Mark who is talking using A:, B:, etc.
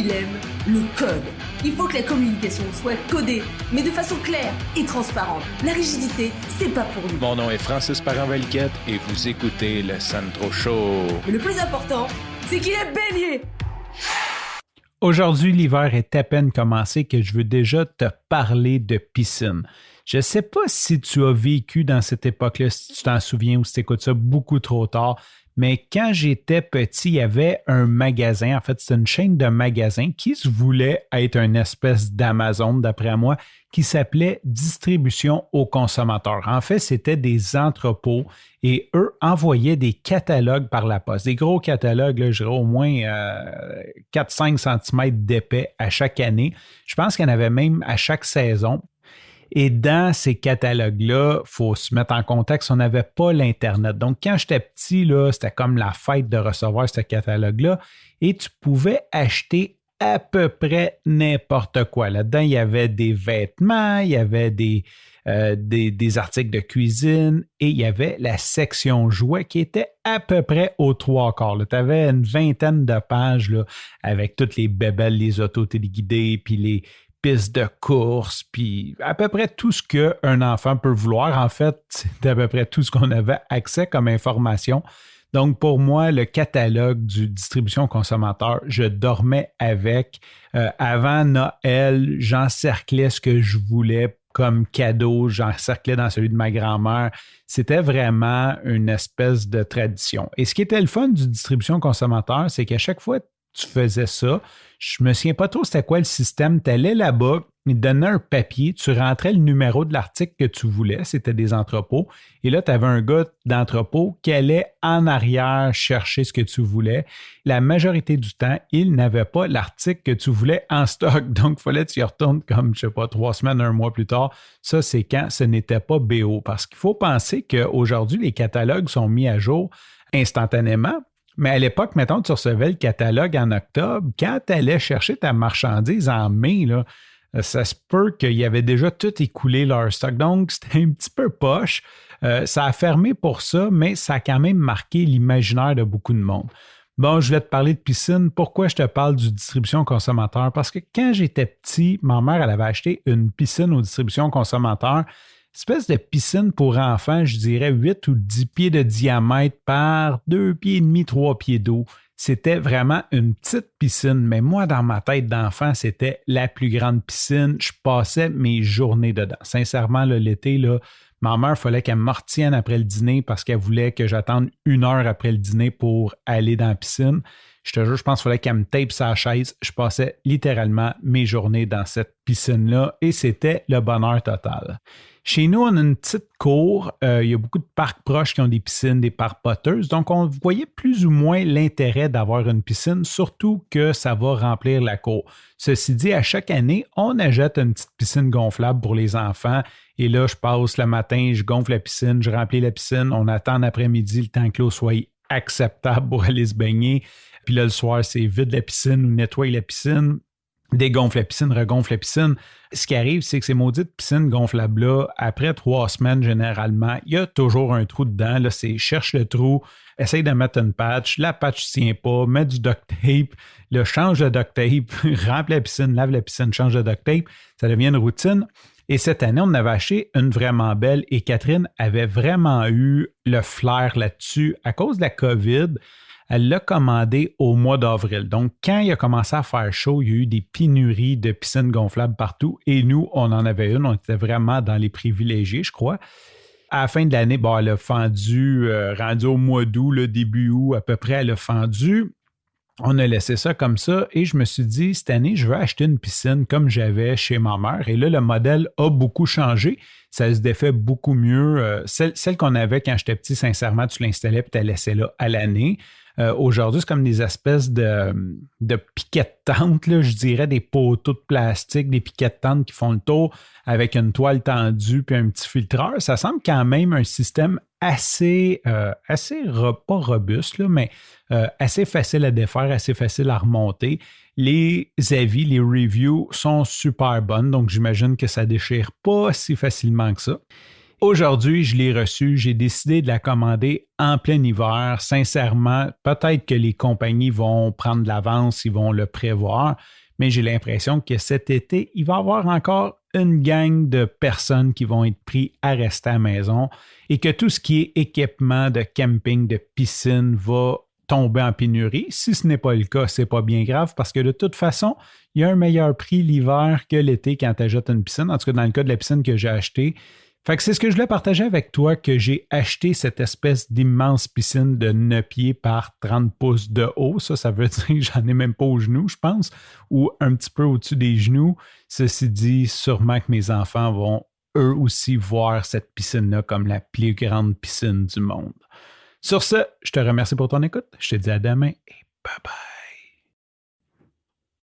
A: il aime le code. Il faut que la communication soit codée, mais de façon claire et transparente. La rigidité, c'est pas pour nous.
B: Mon nom est Francis Parent-Valquette et vous écoutez le Sandro Show.
A: Mais le plus important, c'est qu'il est bélier.
C: Aujourd'hui, l'hiver est à peine commencé que je veux déjà te parler de piscine. Je ne sais pas si tu as vécu dans cette époque-là, si tu t'en souviens ou si tu écoutes ça beaucoup trop tard, mais quand j'étais petit, il y avait un magasin, en fait, c'est une chaîne de magasins qui se voulait être une espèce d'Amazon, d'après moi, qui s'appelait Distribution aux consommateurs. En fait, c'était des entrepôts et eux envoyaient des catalogues par la poste. Des gros catalogues, là, je dirais au moins 4-5 cm d'épais à chaque année. Je pense qu'il y en avait même à chaque saison. Et dans ces catalogues-là, il faut se mettre en contexte, on n'avait pas l'Internet. Donc, quand j'étais petit, là, c'était comme la fête de recevoir ce catalogue-là et tu pouvais acheter à peu près n'importe quoi. Là-dedans, il y avait des vêtements, il y avait des articles de cuisine et il y avait la section jouets qui était à peu près aux 3/4. Tu avais une vingtaine de pages là, avec toutes les bébelles, les autos téléguidées, puis les pistes de course, puis à peu près tout ce qu'un enfant peut vouloir. En fait, c'était à peu près tout ce qu'on avait accès comme information. Donc, pour moi, le catalogue du distribution consommateur, je dormais avec. Avant Noël, j'encerclais ce que je voulais comme cadeau, j'encerclais dans celui de ma grand-mère. C'était vraiment une espèce de tradition. Et ce qui était le fun du distribution consommateur, c'est qu'à chaque fois que tu faisais ça, je me souviens pas trop c'était quoi le système. Tu allais là-bas, ils te donnaient un papier, tu rentrais le numéro de l'article que tu voulais, c'était des entrepôts. Et là, tu avais un gars d'entrepôt qui allait en arrière chercher ce que tu voulais. La majorité du temps, il n'avait pas l'article que tu voulais en stock. Donc, il fallait que tu y retournes comme, je sais pas, 3 semaines, 1 mois plus tard. Ça, c'est quand ce n'était pas BO. Parce qu'il faut penser qu'aujourd'hui, les catalogues sont mis à jour instantanément. Mais à l'époque, mettons, tu recevais le catalogue en octobre. Quand tu allais chercher ta marchandise en mai, là, ça se peut qu'il y avait déjà tout écoulé leur stock. Donc, c'était un petit peu poche. Ça a fermé pour ça, mais ça a quand même marqué l'imaginaire de beaucoup de monde. Bon, je voulais te parler de piscine. Pourquoi je te parle du distribution consommateur? Parce que quand j'étais petit, ma mère, elle avait acheté une piscine aux distributions consommateurs. Espèce de piscine pour enfants, je dirais 8 ou 10 pieds de diamètre par 2 pieds et demi, 3 pieds d'eau. C'était vraiment une petite piscine, mais moi, dans ma tête d'enfant, c'était la plus grande piscine. Je passais mes journées dedans. Sincèrement, là, l'été, là, ma mère, il fallait qu'elle me retienne après le dîner parce qu'elle voulait que j'attende 1 heure après le dîner pour aller dans la piscine. Je te jure, je pense qu'il fallait qu'elle me tape sa chaise. Je passais littéralement mes journées dans cette piscine-là et c'était le bonheur total. Chez nous, on a une petite cour. Il y a beaucoup de parcs proches qui ont des piscines, des parcs poteuses. Donc, on voyait plus ou moins l'intérêt d'avoir une piscine, surtout que ça va remplir la cour. Ceci dit, à chaque année, on achète une petite piscine gonflable pour les enfants. Et là, je passe le matin, je gonfle la piscine, je remplis la piscine. On attend l'après-midi, le temps que l'eau soit acceptable pour aller se baigner. Puis là, le soir, c'est vide la piscine ou nettoie la piscine. Dégonfle la piscine, regonfle la piscine. Ce qui arrive, c'est que ces maudites piscines gonflables-là, après 3 semaines généralement, il y a toujours un trou dedans. Là, c'est cherche le trou, essaye de mettre une patch, la patch ne tient pas, mets du duct tape, là, change de duct tape, remplis la piscine, lave la piscine, change de duct tape. Ça devient une routine. Et cette année, on avait acheté une vraiment belle et Catherine avait vraiment eu le flair là-dessus à cause de la COVID. Elle l'a commandé au mois d'avril. Donc, quand il a commencé à faire chaud, il y a eu des pénuries de piscines gonflables partout. Et nous, on en avait une. On était vraiment dans les privilégiés, je crois. À la fin de l'année, bon, elle a fendu, rendu au mois d'août, le début août, à peu près, elle a fendu. On a laissé ça comme ça et je me suis dit, cette année, je veux acheter une piscine comme j'avais chez ma mère. Et là, le modèle a beaucoup changé. Ça se défait beaucoup mieux. Celle qu'on avait quand j'étais petit, sincèrement, tu l'installais et tu la laissais là à l'année. Aujourd'hui, c'est comme des espèces de piquets de tente, là, je dirais des poteaux de plastique, des piquets de tente qui font le tour avec une toile tendue puis un petit filtreur. Ça semble quand même un système assez pas robuste, là, mais assez facile à défaire, assez facile à remonter. Les avis, les reviews sont super bonnes, donc j'imagine que ça ne déchire pas si facilement que ça. Aujourd'hui, je l'ai reçue. J'ai décidé de la commander en plein hiver. Sincèrement, peut-être que les compagnies vont prendre de l'avance, ils vont le prévoir, mais j'ai l'impression que cet été, il va y avoir encore une gang de personnes qui vont être pris à rester à la maison et que tout ce qui est équipement de camping, de piscine va tomber en pénurie. Si ce n'est pas le cas, c'est pas bien grave parce que de toute façon, il y a un meilleur prix l'hiver que l'été quand tu achètes une piscine. En tout cas, dans le cas de la piscine que j'ai achetée. Fait que c'est ce que je voulais partager avec toi, que j'ai acheté cette espèce d'immense piscine de 9 pieds par 30 pouces de haut. Ça veut dire que j'en ai même pas aux genoux, je pense, ou un petit peu au-dessus des genoux. Ceci dit, sûrement que mes enfants vont eux aussi voir cette piscine-là comme la plus grande piscine du monde. Sur ce, je te remercie pour ton écoute. Je te dis à demain et bye bye.